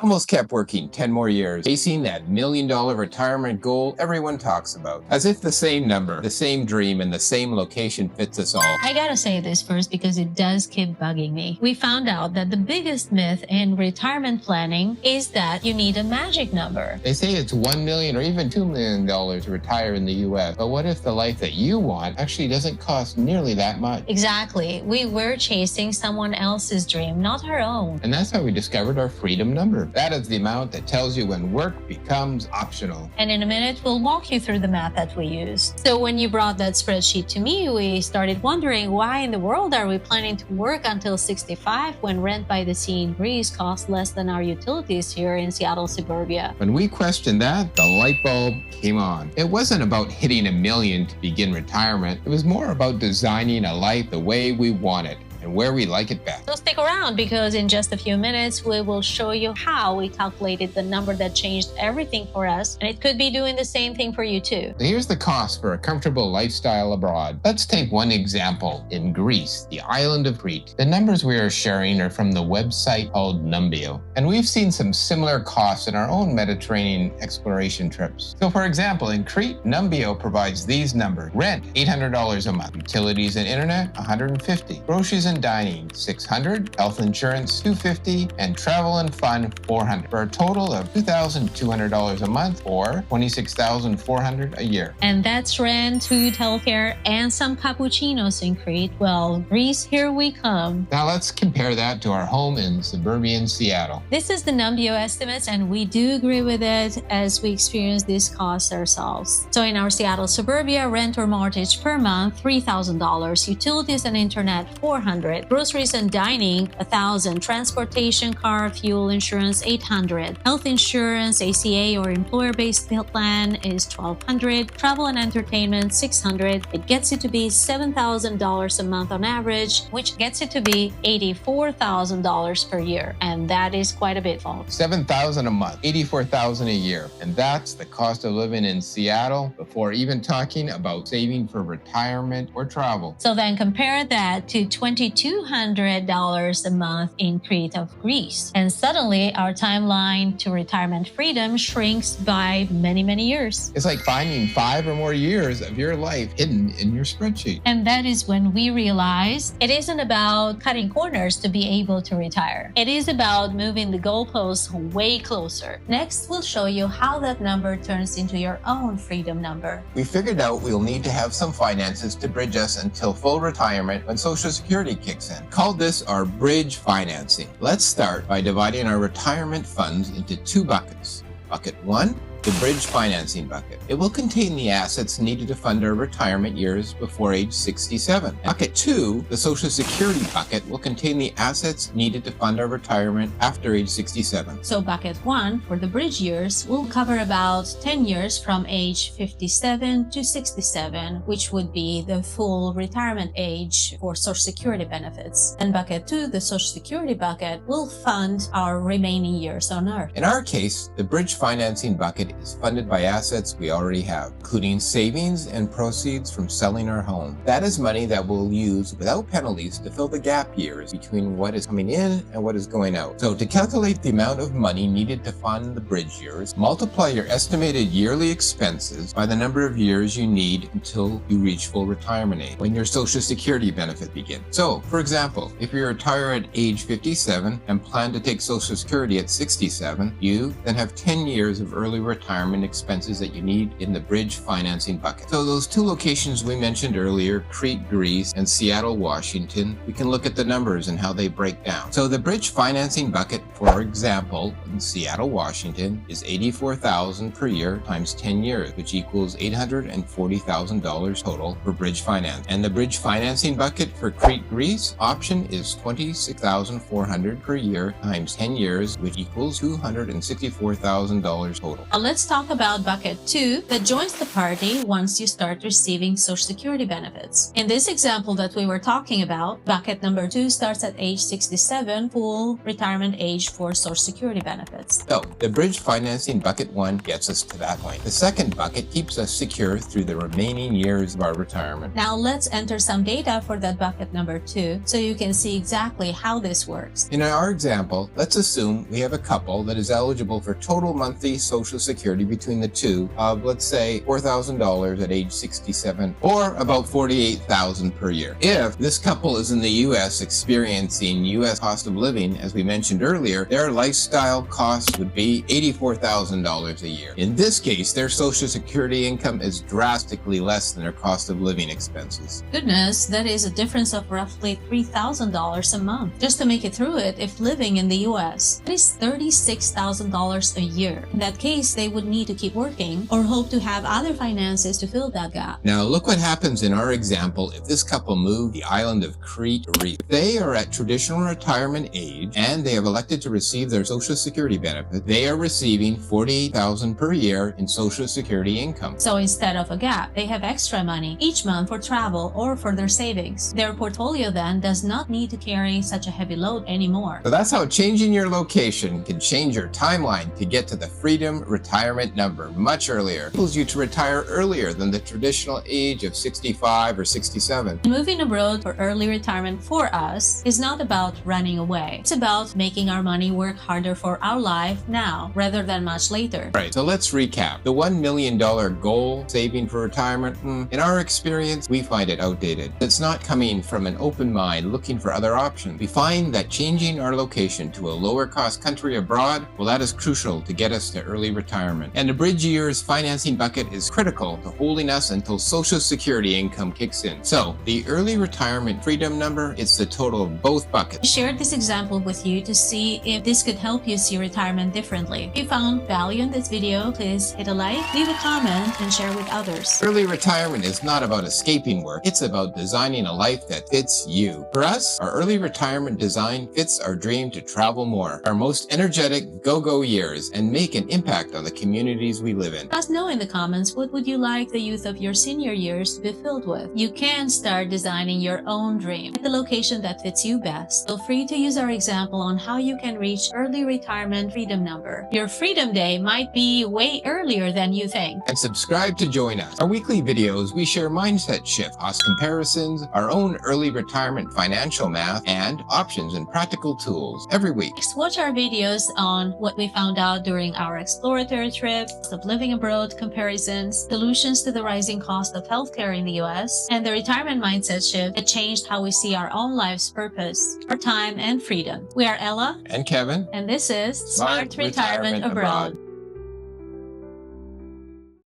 Almost kept working 10 more years, chasing that $1 million retirement goal everyone talks about. As if the same number, the same dream, and the same location fits us all. I gotta say this first because it does keep bugging me. We found out that the biggest myth in retirement planning is that you need a magic number. They say it's $1 million or even $2 million to retire in the US. But what if the life that you want actually doesn't cost nearly that much? Exactly. We were chasing someone else's dream, not our own. And that's how we discovered our freedom number. That is the amount that tells you when work becomes optional. And in a minute, we'll walk you through the math that we used. So when you brought that spreadsheet to me, we started wondering why in the world are we planning to work until 65 when rent by the sea in Greece costs less than our utilities here in Seattle suburbia? When we questioned that, the light bulb came on. It wasn't about hitting $1 million to begin retirement. It was more about designing a life the way we want it and where we like it best. So stick around because in just a few minutes, we will show you how we calculated the number that changed everything for us, and it could be doing the same thing for you too. So here's the cost for a comfortable lifestyle abroad. Let's take one example. In Greece, the island of Crete. The numbers we are sharing are from the website called Numbeo, and we've seen some similar costs in our own Mediterranean exploration trips. So for example, in Crete, Numbeo provides these numbers. Rent, $800 a month. Utilities and internet, $150. Groceries and dining, $600, health insurance, $250, and travel and fun, $400, for a total of $2,200 a month or $26,400 a year. And that's rent, food, healthcare, and some cappuccinos in Crete. Well, Greece, here we come. Now let's compare that to our home in suburban Seattle. This is the Numbeo estimates, and we do agree with it as we experience these costs ourselves. So in our Seattle suburbia, rent or mortgage per month, $3,000, utilities and internet, $400, groceries and dining, $1,000, transportation, car, fuel, insurance, $800, health insurance, ACA or employer-based plan is $1,200, travel and entertainment, $600. It gets it to be $7,000 a month on average, which gets it to be $84,000 per year, and that is quite a bit, folks. $7,000 a month, $84,000 a year, and that's the cost of living in Seattle before even talking about saving for retirement or travel. So then compare that to $2,200 a month in Crete of Greece. And suddenly our timeline to retirement freedom shrinks by many, many years. It's like finding 5 or more years of your life hidden in your spreadsheet. And that is when we realized it isn't about cutting corners to be able to retire. It is about moving the goalposts way closer. Next, we'll show you how that number turns into your own freedom number. We figured out we'll need to have some finances to bridge us until full retirement when Social Security kicks in. Called this our bridge financing. Let's start by dividing our retirement funds into 2 buckets. Bucket 1, the bridge financing bucket. It will contain the assets needed to fund our retirement years before age 67. Bucket 2, the Social Security bucket, will contain the assets needed to fund our retirement after age 67. So bucket 1, for the bridge years, will cover about 10 years from age 57 to 67, which would be the full retirement age for Social Security benefits. And bucket 2, the Social Security bucket, will fund our remaining years on Earth. In our case, the bridge financing bucket is funded by assets we already have, including savings and proceeds from selling our home. That is money that we'll use without penalties to fill the gap years between what is coming in and what is going out. So to calculate the amount of money needed to fund the bridge years, multiply your estimated yearly expenses by the number of years you need until you reach full retirement age, when your Social Security benefit begins. So, for example, if you retire at age 57 and plan to take Social Security at 67, you then have 10 years of early retirement expenses that you need in the bridge financing bucket. So those 2 locations we mentioned earlier, Crete, Greece, and Seattle, Washington, we can look at the numbers and how they break down. So the bridge financing bucket, for example, in Seattle, Washington, is $84,000 per year times 10 years, which equals $840,000 total for bridge finance. And the bridge financing bucket for Crete, Greece option is $26,400 per year times 10 years, which equals $264,000 total. Let's let's talk about bucket 2 that joins the party once you start receiving Social Security benefits. In this example that we were talking about, bucket number 2 starts at age 67, full retirement age for Social Security benefits. So, the bridge financing bucket 1 gets us to that point. The second bucket keeps us secure through the remaining years of our retirement. Now let's enter some data for that bucket number 2 so you can see exactly how this works. In our example, let's assume we have a couple that is eligible for total monthly Social Security between the two of, let's say, $4,000 at age 67, or about $48,000 per year. If this couple is in the U.S. experiencing U.S. cost of living, as we mentioned earlier, their lifestyle costs would be $84,000 a year. In this case, their Social Security income is drastically less than their cost of living expenses. Goodness, that is a difference of roughly $3,000 a month. Just to make it through it, if living in the U.S., that is $36,000 a year. In that case, they would need to keep working or hope to have other finances to fill that gap. Now, look what happens in our example if this couple moved the island of Crete. They are at traditional retirement age and they have elected to receive their Social Security benefit. They are receiving $48,000 per year in Social Security income. So instead of a gap, they have extra money each month for travel or for their savings. Their portfolio then does not need to carry such a heavy load anymore. So that's how changing your location can change your timeline to get to the Freedom Retirement number much earlier. It enables you to retire earlier than the traditional age of 65 or 67. Moving abroad for early retirement for us is not about running away. It's about making our money work harder for our life now rather than much later. Right, so let's recap. The $1 million goal, saving for retirement, in our experience, we find it outdated. It's not coming from an open mind looking for other options. We find that changing our location to a lower cost country abroad, well, that is crucial to get us to early retirement. And the bridge years financing bucket is critical to holding us until Social Security income kicks in. So the early retirement freedom number is the total of both buckets. I shared this example with you to see if this could help you see retirement differently. If you found value in this video, please hit a like, leave a comment, and share with others. Early retirement is not about escaping work. It's about designing a life that fits you. For us, our early retirement design fits our dream to travel more, our most energetic go-go years, and make an impact on the communities we live in. Let us know in the comments, what would you like the youth of your senior years to be filled with? You can start designing your own dream at the location that fits you best. Feel free to use our example on how you can reach early retirement freedom number. Your freedom day might be way earlier than you think. And subscribe to join us. Our weekly videos, we share mindset shift, cost comparisons, our own early retirement financial math, and options and practical tools every week. Next, watch our videos on what we found out during our exploratory trip, cost of living abroad comparisons, solutions to the rising cost of healthcare in the US, and the retirement mindset shift that changed how we see our own life's purpose, our time, and freedom. We are Ella And Kevin. and this is Smart Retirement Abroad.